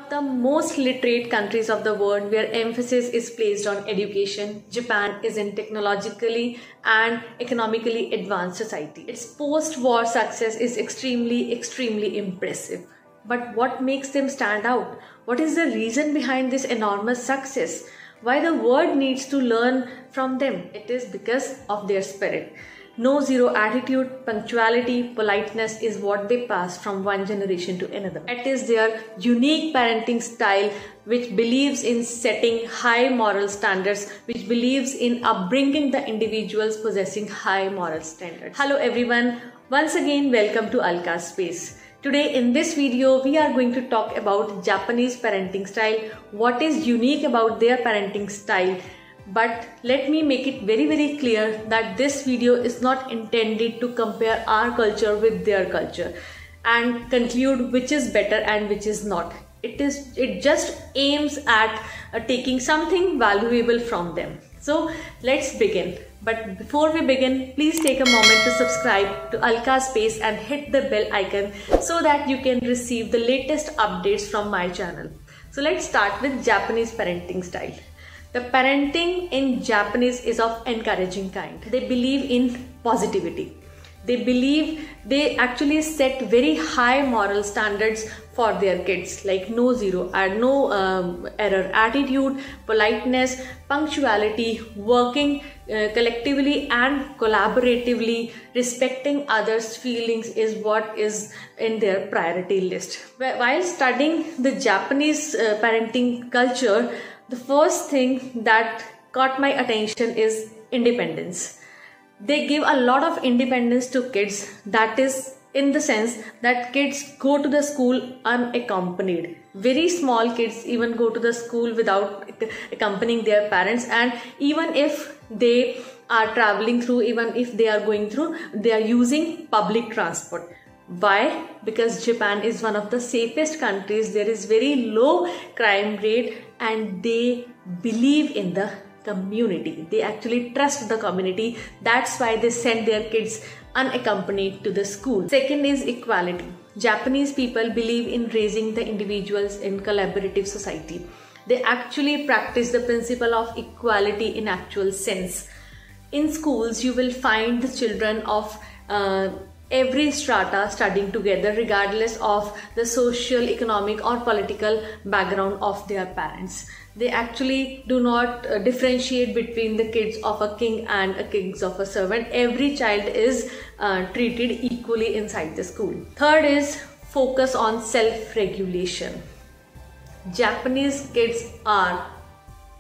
of the most literate countries of the world where emphasis is placed on education, Japan is in technologically and economically advanced society. Its post-war success is extremely impressive. But what makes them stand out? What is the reason behind this enormous success? Why the world needs to learn from them? It is because of their spirit. No zero attitude, punctuality, politeness is what they pass from one generation to another. It is their unique parenting style which believes in setting high moral standards, which believes in upbringing the individuals possessing high moral standards. Hello everyone, once again welcome to Alka Space. Today in this video we are going to talk about Japanese parenting style, what is unique about their parenting style. But let me make it very clear that this video is not intended to compare our culture with their culture and conclude which is better and which is not. It just aims at taking something valuable from them. So let's begin. But before we begin, please take a moment to subscribe to Alka Space and hit the bell icon so that you can receive the latest updates from my channel. So let's start with Japanese parenting style. The parenting in Japanese is of encouraging kind. They believe in positivity. They actually set very high moral standards for their kids, like no zero and no error attitude, politeness, punctuality, working collectively and collaboratively, respecting others' feelings is what is in their priority list. While studying the Japanese parenting culture, the first thing that caught my attention is independence. They give a lot of independence to kids, that is in the sense that kids go to the school unaccompanied. Very small kids even go to the school without accompanying their parents, and even if they are traveling through, even if they are going through, they are using public transport. Why? Because Japan is one of the safest countries. There is very low crime rate and they believe in the community. They actually trust the community. That's why they send their kids unaccompanied to the school. Second is equality. Japanese people believe in raising the individuals in collaborative society. They actually practice the principle of equality in actual sense. In schools, you will find the children of every strata studying together regardless of the social, economic or political background of their parents. They actually do not differentiate between the kids of a king and a kids of a servant. Every child is treated equally inside the school. Third is focus on self-regulation. Japanese kids are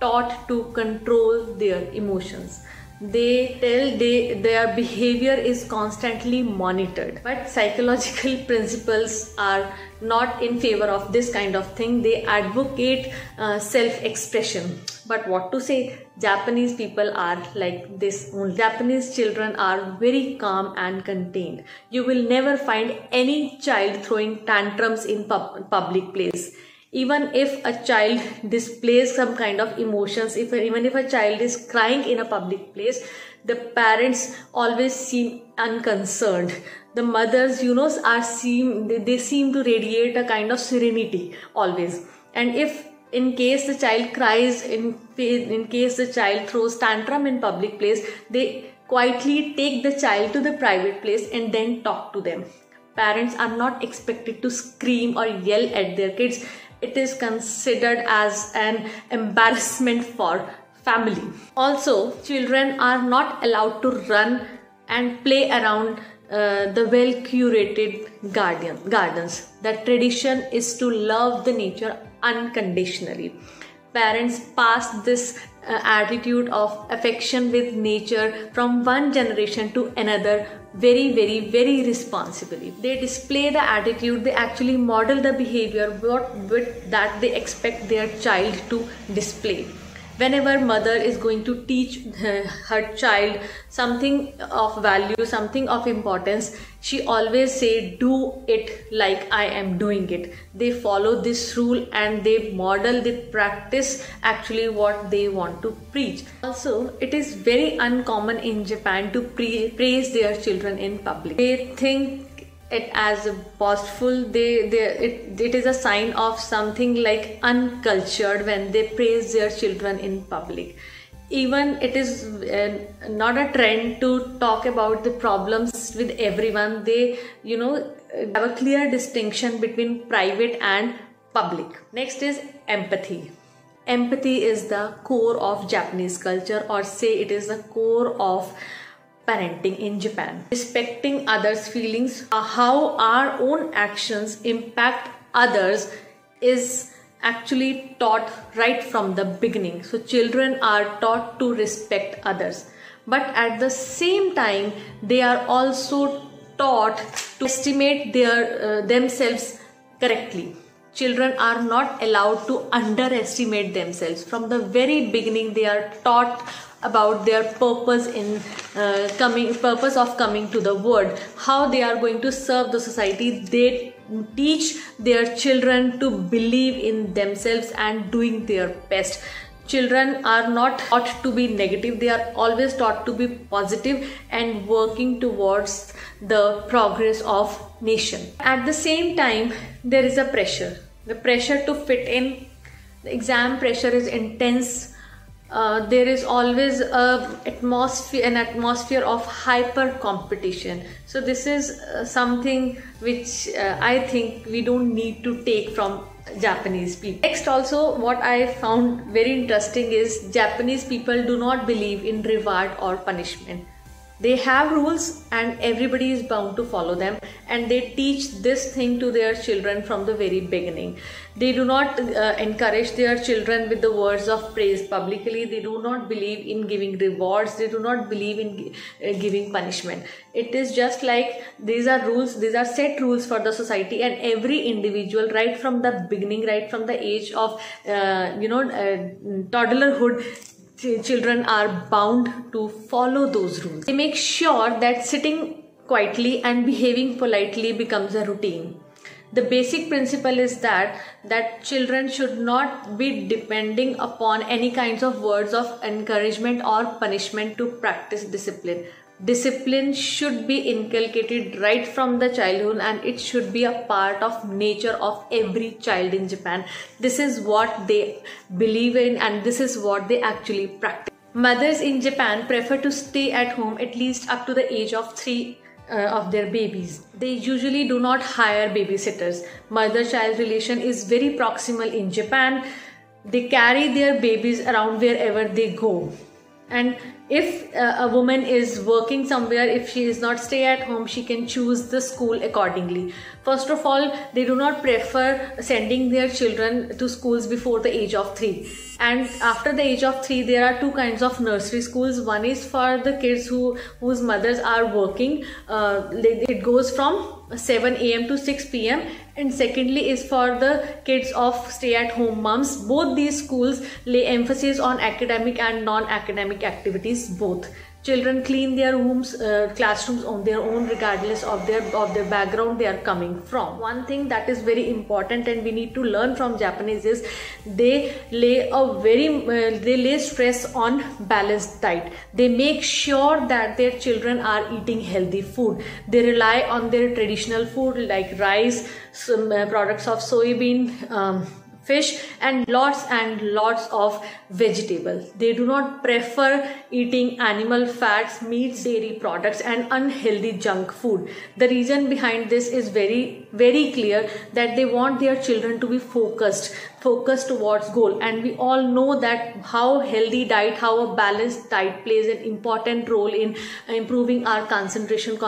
taught to control their emotions. Their behavior is constantly monitored, but psychological principles are not in favor of this kind of thing. They advocate self-expression. But what to say, Japanese people are like this. Japanese children are very calm and contained. You will never find any child throwing tantrums in public place. Even if a child displays some kind of emotions, even if a child is crying in a public place, the parents always seem unconcerned. The mothers, they seem to radiate a kind of serenity always. And if in case the child cries, in case the child throws tantrum in public place, they quietly take the child to the private place and then talk to them. Parents are not expected to scream or yell at their kids. It is considered as an embarrassment for family. Also, children are not allowed to run and play around the well-curated gardens. The tradition is to love the nature unconditionally. Parents pass this attitude of affection with nature from one generation to another very responsibly. They display the attitude, they actually model the behavior that they expect their child to display. Whenever mother is going to teach her child something of value, something of importance, she always say, do it like I am doing it. They follow this rule and they model, they practice actually what they want to preach. Also, it is very uncommon in Japan to praise their children in public. They think it as boastful. It is a sign of something like uncultured when they praise their children in public. Even it is not a trend to talk about the problems with everyone. They have a clear distinction between private and public. Next is empathy. Empathy is the core of Japanese culture, or say it is the core of parenting in Japan. Respecting others' feelings, how our own actions impact others, is actually taught right from the beginning. So children are taught to respect others, but at the same time they are also taught to estimate themselves correctly. Children are not allowed to underestimate themselves. From the very beginning they are taught about their purpose of coming to the world, how they are going to serve the society. They teach their children to believe in themselves and doing their best. Children are not taught to be negative, they are always taught to be positive and working towards the progress of nation. At the same time, there is a pressure. The pressure to fit in. The exam pressure is intense. There is always an atmosphere of hyper competition. So this is something which I think we don't need to take from Japanese people. Next, also what I found very interesting is Japanese people do not believe in reward or punishment. They have rules and everybody is bound to follow them, and they teach this thing to their children from the very beginning. They do not encourage their children with the words of praise publicly. They do not believe in giving rewards. They do not believe in giving punishment. It is just like these are rules, these are set rules for the society, and every individual right from the beginning, right from the age of toddlerhood, children are bound to follow those rules. They make sure that sitting quietly and behaving politely becomes a routine. The basic principle is that children should not be depending upon any kinds of words of encouragement or punishment to practice discipline. Discipline should be inculcated right from the childhood, and it should be a part of nature of every child in Japan. This is what they believe in and this is what they actually practice. Mothers in Japan prefer to stay at home at least up to the age of 3 of their babies. They usually do not hire babysitters. Mother-child relation is very proximal in Japan. They carry their babies around wherever they go. And if a woman is working somewhere, if she is not stay at home, she can choose the school accordingly. First of all, they do not prefer sending their children to schools before the age of 3. And after the age of 3, there are two kinds of nursery schools. One is for the kids whose mothers are working. It goes from 7 a.m. to 6 p.m. and secondly is for the kids of stay-at-home moms. Both these schools lay emphasis on academic and non-academic activities both. Children clean their rooms, classrooms on their own regardless of their background they are coming from. One thing that is very important and we need to learn from Japanese is they lay stress on balanced diet. They make sure that their children are eating healthy food. They rely on their traditional food like rice, some products of soybean, fish and lots of vegetables. They do not prefer eating animal fats, meats, dairy products and unhealthy junk food. The reason behind this is very, very clear, that they want their children to be focused towards goal. And we all know that how healthy diet, how a balanced diet plays an important role in improving our concentration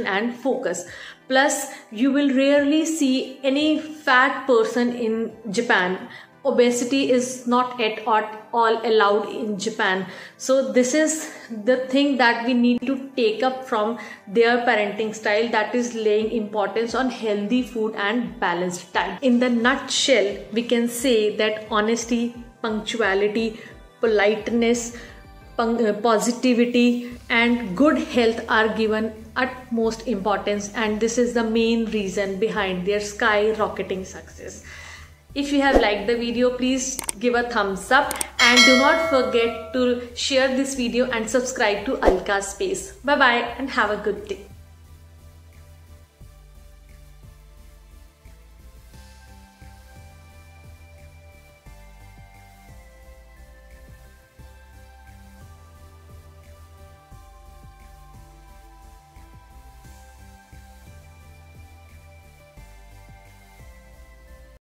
and focus. Plus, you will rarely see any fat person in Japan. Obesity is not at all allowed in Japan. So this is the thing that we need to take up from their parenting style, that is laying importance on healthy food and balanced diet. In the nutshell, we can say that honesty, punctuality, politeness, positivity and good health are given utmost importance, and this is the main reason behind their skyrocketing success. If you have liked the video, please give a thumbs up and do not forget to share this video and subscribe to Alka Space. Bye bye and have a good day.